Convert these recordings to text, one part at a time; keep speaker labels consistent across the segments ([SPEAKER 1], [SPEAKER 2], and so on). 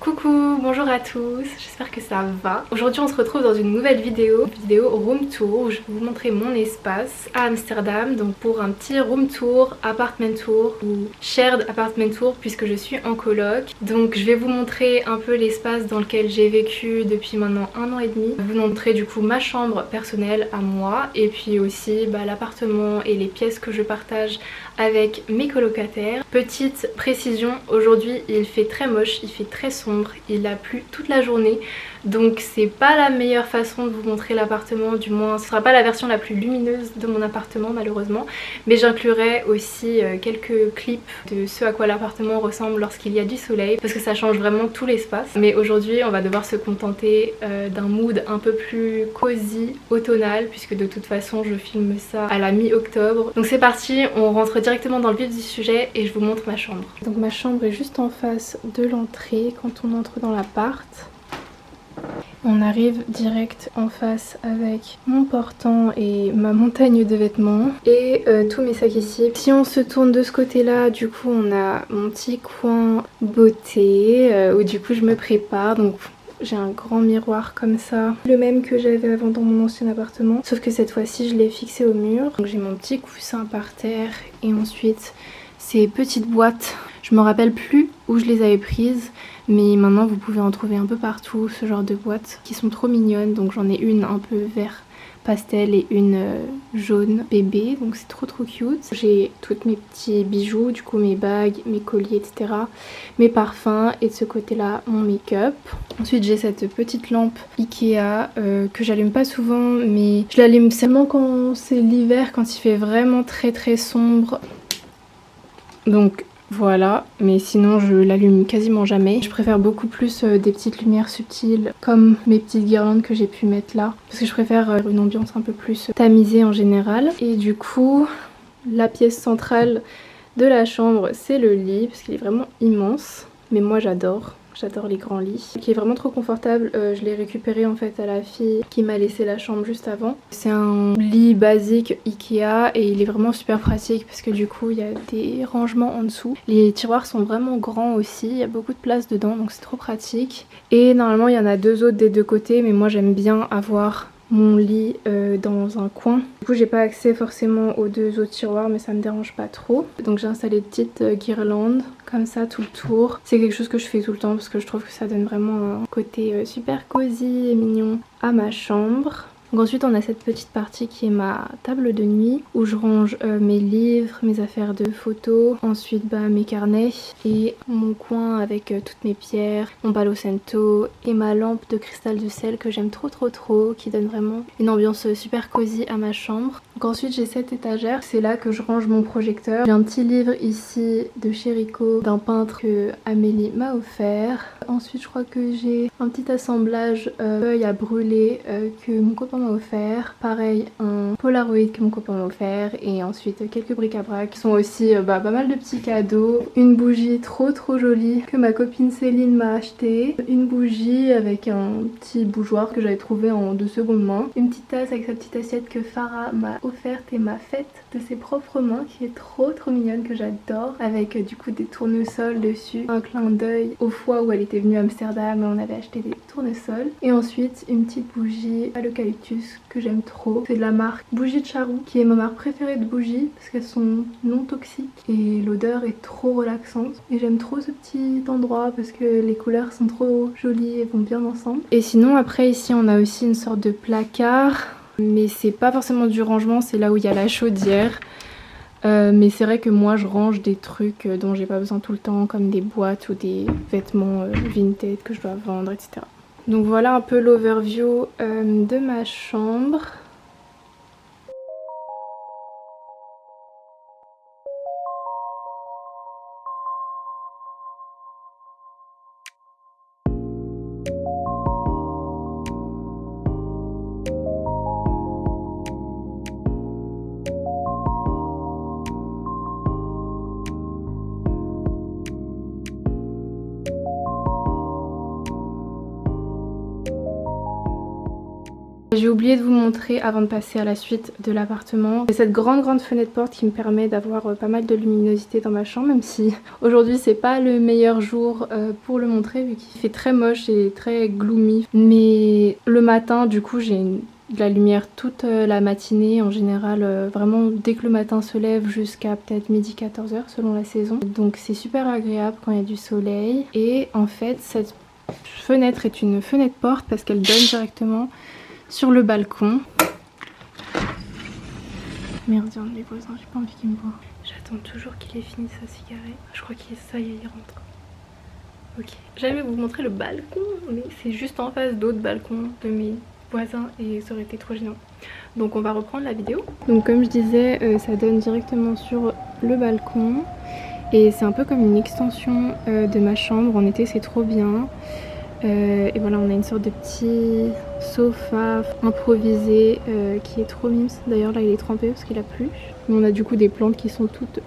[SPEAKER 1] Coucou, bonjour à tous, j'espère que ça va. Aujourd'hui on se retrouve dans une nouvelle vidéo room tour où je vais vous montrer mon espace à Amsterdam. Donc pour un petit room tour, apartment tour ou shared apartment tour puisque je suis en coloc. Donc je vais vous montrer un peu l'espace dans lequel j'ai vécu depuis maintenant 1 an et demi. Je vais vous montrer du coup ma chambre personnelle à moi et puis aussi l'appartement et les pièces que je partage avec mes colocataires. Petite précision, aujourd'hui il fait très moche, il fait très sombre, il a plu toute la journée, donc c'est pas la meilleure façon de vous montrer l'appartement, du moins ce sera pas la version la plus lumineuse de mon appartement malheureusement, mais j'inclurai aussi quelques clips de ce à quoi l'appartement ressemble lorsqu'il y a du soleil, parce que ça change vraiment tout l'espace. Mais aujourd'hui on va devoir se contenter d'un mood un peu plus cosy, automnal, puisque de toute façon je filme ça à la mi-octobre. Donc c'est parti, on rentre directement dans le vif du sujet et je vous montre ma chambre. Donc ma chambre est juste en face de l'entrée quand on entre dans l'appart. On arrive direct en face avec mon portant et ma montagne de vêtements et tous mes sacs ici. Si on se tourne de ce côté là, du coup on a mon petit coin beauté où du coup je me prépare. Donc j'ai un grand miroir comme ça, le même que j'avais avant dans mon ancien appartement, sauf que cette fois-ci je l'ai fixé au mur. Donc j'ai mon petit coussin par terre et ensuite ces petites boîtes. Je me rappelle plus où je les avais prises, mais maintenant vous pouvez en trouver un peu partout, ce genre de boîtes qui sont trop mignonnes. Donc j'en ai une un peu vert pastel et une jaune bébé, donc c'est trop cute. J'ai tous mes petits bijoux, du coup mes bagues, mes colliers, etc. Mes parfums et de ce côté là mon make-up. Ensuite j'ai cette petite lampe Ikea que j'allume pas souvent, mais je l'allume seulement quand c'est l'hiver, quand il fait vraiment très sombre. Donc voilà, mais sinon je l'allume quasiment jamais. Je préfère beaucoup plus des petites lumières subtiles comme mes petites guirlandes que j'ai pu mettre là, parce que je préfère une ambiance un peu plus tamisée en général. Et du coup la pièce centrale de la chambre c'est le lit, parce qu'il est vraiment immense, mais moi j'adore les grands lits, qui est vraiment trop confortable. Je l'ai récupéré en fait à la fille qui m'a laissé la chambre juste avant. C'est un lit basique Ikea et il est vraiment super pratique parce que du coup il y a des rangements en dessous. Les tiroirs sont vraiment grands aussi, il y a beaucoup de place dedans, donc c'est trop pratique. Et normalement il y en a 2 autres des 2 côtés, mais moi j'aime bien avoir mon lit dans un coin. Du coup j'ai pas accès forcément aux 2 autres tiroirs, mais ça me dérange pas trop. Donc j'ai installé de petites guirlandes comme ça tout le tour. C'est quelque chose que je fais tout le temps parce que je trouve que ça donne vraiment un côté super cosy et mignon à ma chambre. Donc ensuite on a cette petite partie qui est ma table de nuit où je range mes livres, mes affaires de photos, ensuite mes carnets et mon coin avec toutes mes pierres, mon palo santo et ma lampe de cristal de sel que j'aime trop qui donne vraiment une ambiance super cosy à ma chambre. Donc ensuite j'ai cette étagère, c'est là que je range mon projecteur. J'ai un petit livre ici de chez Rico d'un peintre que Amélie m'a offert. Ensuite je crois que j'ai un petit assemblage feuilles à brûler que mon copain m'a offert. Pareil un Polaroid que mon copain m'a offert et ensuite quelques bric-à-brac qui sont aussi pas mal de petits cadeaux. Une bougie trop jolie que ma copine Céline m'a acheté. Une bougie avec un petit bougeoir que j'avais trouvé en de seconde main. Une petite tasse avec sa petite assiette que Farah m'a offerte et m'a faite de ses propres mains, qui est trop mignonne, que j'adore, avec du coup des tournesols dessus. Un clin d'œil aux fois où elle était venue à Amsterdam et on avait acheté des tournesols. Et ensuite une petite bougie à l'eucalyptus que j'aime trop. C'est de la marque Bougie de Charroux, qui est ma marque préférée de bougies parce qu'elles sont non toxiques et l'odeur est trop relaxante. Et j'aime trop ce petit endroit parce que les couleurs sont trop jolies et vont bien ensemble. Et sinon après ici on a aussi une sorte de placard, mais c'est pas forcément du rangement, c'est là où il y a la chaudière. Mais c'est vrai que moi je range des trucs dont j'ai pas besoin tout le temps, comme des boîtes ou des vêtements vintage que je dois vendre, etc. Donc voilà un peu l'overview de ma chambre. J'ai oublié de vous montrer avant de passer à la suite de l'appartement. C'est cette grande fenêtre porte qui me permet d'avoir pas mal de luminosité dans ma chambre, même si aujourd'hui c'est pas le meilleur jour pour le montrer vu qu'il fait très moche et très gloomy. Mais le matin du coup j'ai de la lumière toute la matinée en général, vraiment dès que le matin se lève jusqu'à peut-être midi 14h selon la saison. Donc c'est super agréable quand il y a du soleil. Et en fait cette fenêtre est une fenêtre porte parce qu'elle donne directement sur le balcon. Merde, les voisins, j'ai pas envie qu'ils me voient. J'attends toujours qu'il ait fini sa cigarette. Je crois qu'il ça y est, il rentre. Ok. J'allais vous montrer le balcon, mais c'est juste en face d'autres balcons de mes voisins et ça aurait été trop gênant. Donc on va reprendre la vidéo. Donc comme je disais, ça donne directement sur le balcon. Et c'est un peu comme une extension de ma chambre. En été, c'est trop bien. Et voilà, on a une sorte de petit sofa improvisé qui est trop mime. D'ailleurs là il est trempé parce qu'il a plu. Mais on a du coup des plantes qui sont toutes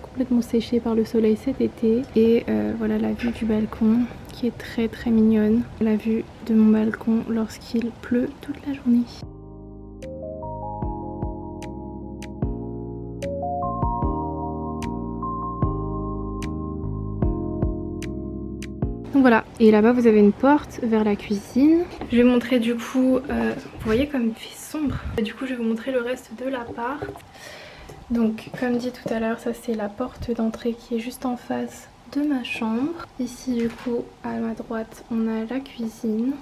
[SPEAKER 1] complètement séchées par le soleil cet été. Et voilà la vue du balcon qui est très mignonne. La vue de mon balcon lorsqu'il pleut toute la journée. Donc voilà, et là-bas vous avez une porte vers la cuisine. Je vais vous montrer du coup, vous voyez comme il fait sombre. Du coup je vais vous montrer le reste de l'appart. Donc comme dit tout à l'heure, ça c'est la porte d'entrée qui est juste en face de ma chambre. Ici du coup à ma droite on a la cuisine.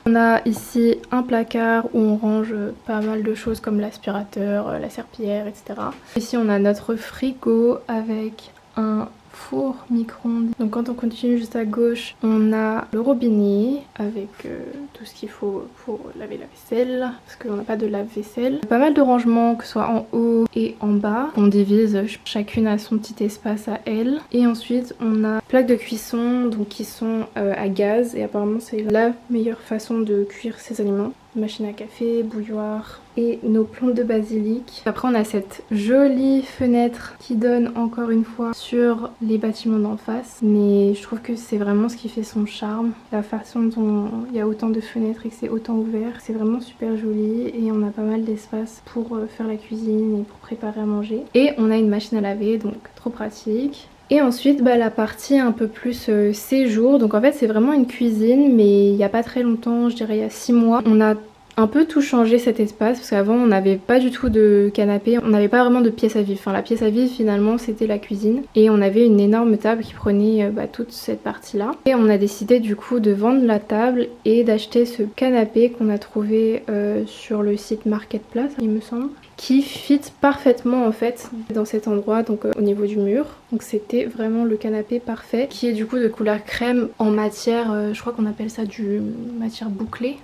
[SPEAKER 1] On a ici un placard où on range pas mal de choses comme l'aspirateur, la serpillière, etc. Ici on a notre frigo avec un four micro-ondes. Donc quand on continue juste à gauche, on a le robinet avec tout ce qu'il faut pour laver la vaisselle, parce qu'on n'a pas de lave-vaisselle. Pas mal de rangements, que ce soit en haut et en bas. On divise, chacune a son petit espace à elle. Et ensuite on a plaques de cuisson donc qui sont à gaz et apparemment c'est la meilleure façon de cuire ses aliments. Machine à café, bouilloire et nos plantes de basilic. Après on a cette jolie fenêtre qui donne encore une fois sur les bâtiments d'en face, mais je trouve que c'est vraiment ce qui fait son charme, la façon dont il y a autant de fenêtres et que c'est autant ouvert. C'est vraiment super joli et on a pas mal d'espace pour faire la cuisine et pour préparer à manger. Et on a une machine à laver donc trop pratique. Et ensuite la partie un peu plus séjour, donc en fait c'est vraiment une cuisine mais il n'y a pas très longtemps, je dirais il y a 6 mois, on a un peu tout changé cet espace parce qu'avant on n'avait pas du tout de canapé, on n'avait pas vraiment de pièce à vivre. Enfin la pièce à vivre finalement c'était la cuisine et on avait une énorme table qui prenait toute cette partie là. Et on a décidé du coup de vendre la table et d'acheter ce canapé qu'on a trouvé sur le site Marketplace il me semble, qui fit parfaitement en fait dans cet endroit, donc au niveau du mur. Donc c'était vraiment le canapé parfait qui est du coup de couleur crème en matière, je crois qu'on appelle ça du matière bouclée.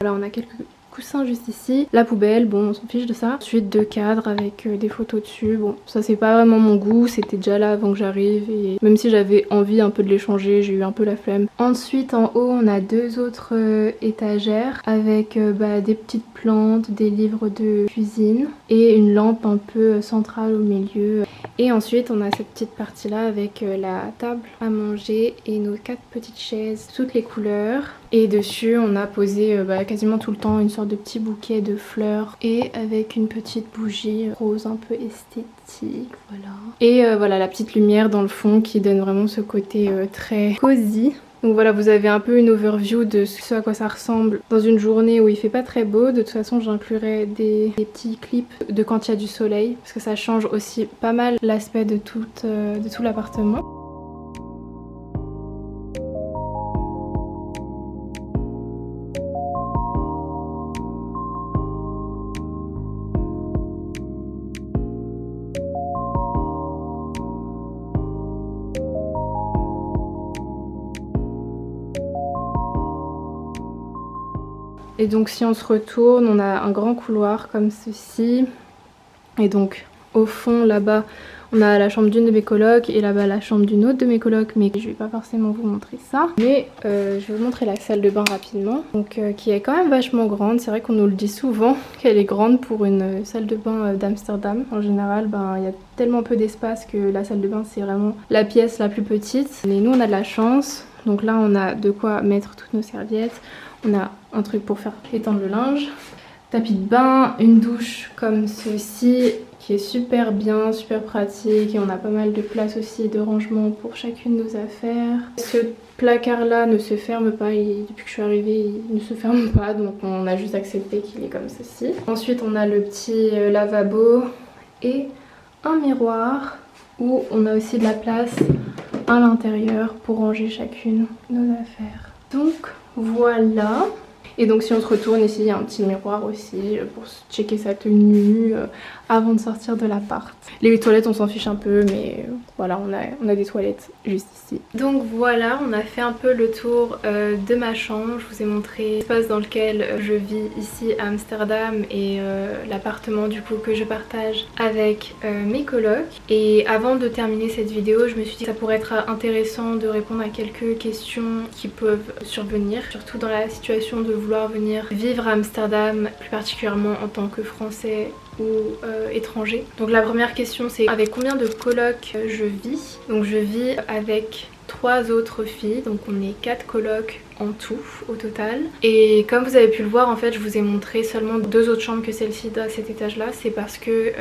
[SPEAKER 1] Voilà, on a quelques coussins juste ici. La poubelle, bon on s'en fiche de ça. Ensuite deux cadres avec des photos dessus. Bon ça c'est pas vraiment mon goût, c'était déjà là avant que j'arrive et même si j'avais envie un peu de les changer, j'ai eu un peu la flemme. Ensuite en haut on a deux autres étagères avec des petites plantes, des livres de cuisine et une lampe un peu centrale au milieu. Et ensuite on a cette petite partie là avec la table à manger et nos 4 petites chaises, toutes les couleurs. Et dessus on a posé quasiment tout le temps une sorte de petit bouquet de fleurs et avec une petite bougie rose un peu esthétique, voilà. Et voilà la petite lumière dans le fond qui donne vraiment ce côté très cosy. Donc voilà, vous avez un peu une overview de ce à quoi ça ressemble dans une journée où il fait pas très beau. De toute façon j'inclurai des petits clips de quand il y a du soleil parce que ça change aussi pas mal l'aspect de tout l'appartement. Et donc si on se retourne, on a un grand couloir comme ceci. Et donc au fond là-bas, on a la chambre d'une de mes colocs et là-bas la chambre d'une autre de mes colocs. Mais je vais pas forcément vous montrer ça. Mais je vais vous montrer la salle de bain rapidement. Donc qui est quand même vachement grande. C'est vrai qu'on nous le dit souvent qu'elle est grande pour une salle de bain d'Amsterdam. En général, il y a tellement peu d'espace que la salle de bain c'est vraiment la pièce la plus petite. Mais nous on a de la chance. Donc là on a de quoi mettre toutes nos serviettes. On a un truc pour faire étendre le linge. Tapis de bain, une douche comme ceci qui est super bien, super pratique et on a pas mal de place aussi de rangement pour chacune de nos affaires. Ce placard là ne se ferme pas, depuis que je suis arrivée il ne se ferme pas, donc on a juste accepté qu'il est comme ceci. Ensuite on a le petit lavabo et un miroir où on a aussi de la place à l'intérieur pour ranger chacune de nos affaires. Donc voilà. Et donc si on se retourne ici, il y a un petit miroir aussi pour checker sa tenue avant de sortir de l'appart. Les toilettes on s'en fiche un peu, mais voilà, on a des toilettes juste ici. Donc voilà, on a fait un peu le tour de ma chambre. Je vous ai montré l'espace dans lequel je vis ici à Amsterdam et l'appartement du coup que je partage avec mes colocs. Et avant de terminer cette vidéo, je me suis dit que ça pourrait être intéressant de répondre à quelques questions qui peuvent survenir, surtout dans la situation de vouloir venir vivre à Amsterdam, plus particulièrement en tant que Français ou étranger. Donc la première question c'est avec combien de colocs je vis. Donc je vis avec 3 autres filles, donc on est 4 colocs en tout au total. Et comme vous avez pu le voir, en fait je vous ai montré seulement 2 autres chambres que celle-ci à cet étage là. C'est parce que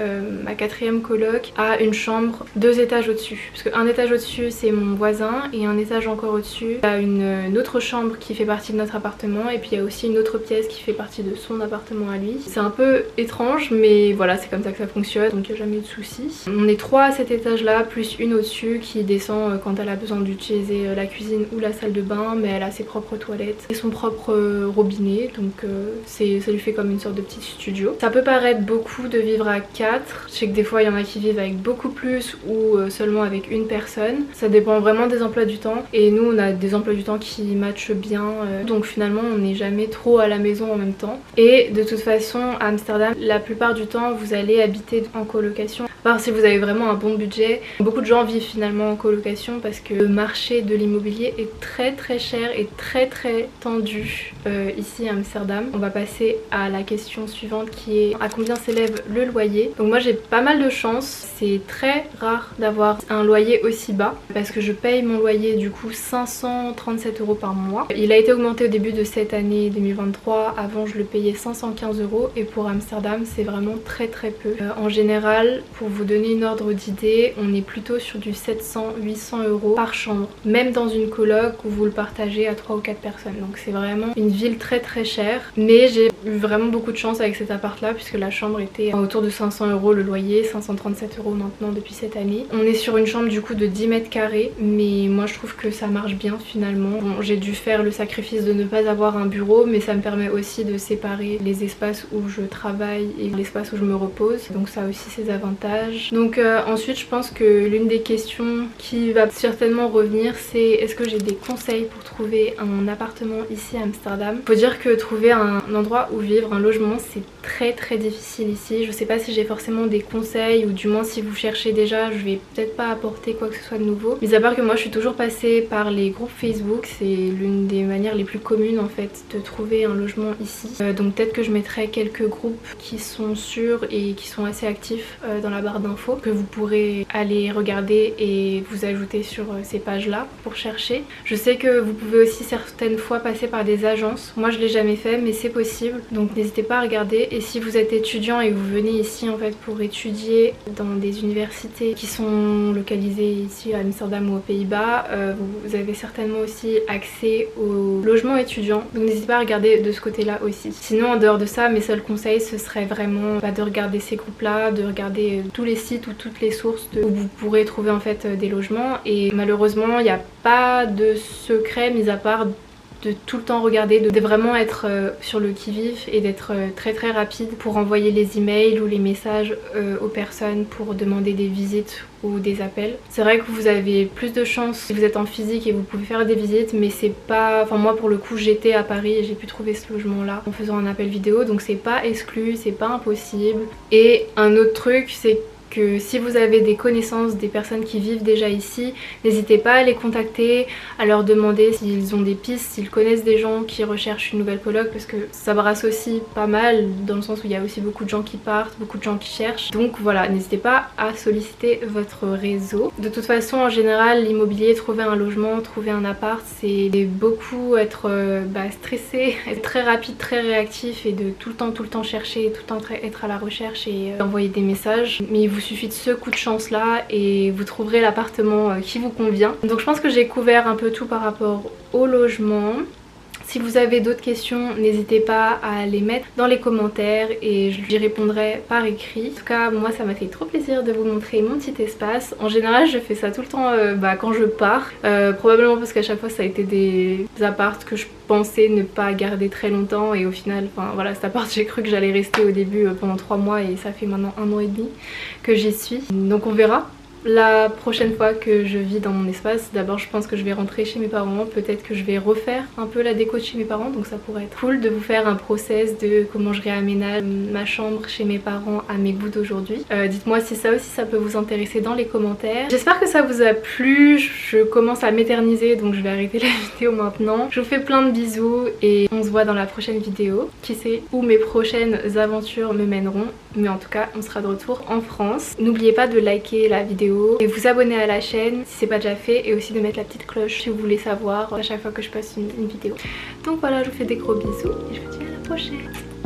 [SPEAKER 1] ma 4e coloc a une chambre 2 étages au-dessus, parce qu'un étage au-dessus c'est mon voisin et un étage encore au-dessus il y a une autre chambre qui fait partie de notre appartement, et puis il y a aussi une autre pièce qui fait partie de son appartement à lui. C'est un peu étrange mais voilà, c'est comme ça que ça fonctionne, donc il n'y a jamais eu de soucis. On est 3 à cet étage là plus une au-dessus qui descend quand elle a besoin d'utiliser la cuisine ou la salle de bain, mais elle a ses propres toilettes et son propre robinet, donc ça lui fait comme une sorte de petit studio. Ça peut paraître beaucoup de vivre à 4, je sais que des fois il y en a qui vivent avec beaucoup plus ou seulement avec une personne. Ça dépend vraiment des emplois du temps, et nous on a des emplois du temps qui matchent bien, donc finalement on n'est jamais trop à la maison en même temps. Et de toute façon à Amsterdam la plupart du temps vous allez habiter en colocation, à part si vous avez vraiment un bon budget. Beaucoup de gens vivent finalement en colocation parce que le marché de l'immobilier est très cher et très tendu ici à Amsterdam. On va passer à la question suivante qui est à combien s'élève le loyer. Donc moi j'ai pas mal de chance, c'est très rare d'avoir un loyer aussi bas parce que je paye mon loyer du coup 537 € par mois. Il a été augmenté au début de cette année 2023, avant je le payais 515 € et pour Amsterdam c'est vraiment très peu. En général, pour vous donner une ordre d'idée, on est plutôt sur du 700-800 € par chambre, même dans une coloc où vous le partagez à 3 ou 4 personnes. Donc c'est vraiment une ville très chère, mais j'ai eu vraiment beaucoup de chance avec cet appart là puisque la chambre était autour de 500 € le loyer, 537 € maintenant depuis cette année. On est sur une chambre du coup de 10 mètres carrés, mais moi je trouve que ça marche bien finalement. Bon, j'ai dû faire le sacrifice de ne pas avoir un bureau, mais ça me permet aussi de séparer les espaces où je travaille et l'espace où je me repose, donc ça a aussi ses avantages. Donc ensuite je pense que l'une des questions qui va certainement revenir, c'est est-ce que j'ai des conseils pour trouver un appartement ici à Amsterdam. Faut dire que trouver un endroit où vivre, un logement, c'est très difficile ici. Je sais pas si j'ai forcément des conseils, ou du moins si vous cherchez déjà, je vais peut-être pas apporter quoi que ce soit de nouveau. Mais à part que moi je suis toujours passée par les groupes Facebook, c'est l'une des manières les plus communes en fait de trouver un logement ici. Donc peut-être que je mettrai quelques groupes qui sont sûrs et qui sont assez actifs dans la barre d'infos, que vous pourrez aller regarder et vous ajouter sur ces pages là pour chercher. Je sais que vous pouvez aussi certaines fois passer par des agences. Moi je l'ai jamais fait mais c'est possible, donc n'hésitez pas à regarder. Et si vous êtes étudiant et que vous venez ici en fait pour étudier dans des universités qui sont localisées ici à Amsterdam ou aux Pays-Bas, vous avez certainement aussi accès au logement étudiant, donc n'hésitez pas à regarder de ce côté là aussi. Sinon en dehors de ça, mes seuls conseils ce serait vraiment de regarder ces groupes là, de regarder tous les sites ou toutes les sources où vous pourrez trouver en fait des logements. Et malheureusement il n'y a pas de secret mis à part de tout le temps regarder, de vraiment être sur le qui-vive et d'être très rapide pour envoyer les emails ou les messages aux personnes pour demander des visites ou des appels. C'est vrai que vous avez plus de chance si vous êtes en physique et vous pouvez faire des visites, mais c'est pas... Enfin moi pour le coup j'étais à Paris et j'ai pu trouver ce logement là en faisant un appel vidéo, donc c'est pas exclu, c'est pas impossible. Et un autre truc c'est que si vous avez des connaissances, des personnes qui vivent déjà ici, n'hésitez pas à les contacter, à leur demander s'ils ont des pistes, s'ils connaissent des gens qui recherchent une nouvelle coloc, parce que ça brasse aussi pas mal dans le sens où il y a aussi beaucoup de gens qui partent, beaucoup de gens qui cherchent. Donc voilà, n'hésitez pas à solliciter votre réseau. De toute façon, en général, l'immobilier, trouver un logement, trouver un appart, c'est beaucoup être stressé, être très rapide, très réactif et de tout le temps chercher, tout le temps être à la recherche et envoyer des messages. Mais il vous suffit de ce coup de chance là et vous trouverez l'appartement qui vous convient. Donc je pense que j'ai couvert un peu tout par rapport au logement. Si vous avez d'autres questions, n'hésitez pas à les mettre dans les commentaires et j'y répondrai par écrit. En tout cas, moi ça m'a fait trop plaisir de vous montrer mon petit espace. En général, je fais ça tout le temps quand je pars. Probablement parce qu'à chaque fois ça a été des apparts que je pensais ne pas garder très longtemps et au final, enfin voilà, cet appart j'ai cru que j'allais rester au début pendant 3 mois et ça fait maintenant 1 an et demi que j'y suis. Donc on verra. La prochaine fois que je vis dans mon espace, d'abord je pense que je vais rentrer chez mes parents, peut-être que je vais refaire un peu la déco de chez mes parents, donc ça pourrait être cool de vous faire un process de comment je réaménage ma chambre chez mes parents à mes goûts d'aujourd'hui. Dites-moi si ça aussi ça peut vous intéresser dans les commentaires. J'espère que ça vous a plu, je commence à m'éterniser donc je vais arrêter la vidéo maintenant. Je vous fais plein de bisous et on se voit dans la prochaine vidéo. Qui sait où mes prochaines aventures me mèneront, mais en tout cas on sera de retour en France. N'oubliez pas de liker la vidéo et vous abonner à la chaîne si c'est pas déjà fait et aussi de mettre la petite cloche si vous voulez savoir à chaque fois que je poste une vidéo. Donc voilà, je vous fais des gros bisous et je vous dis à la prochaine.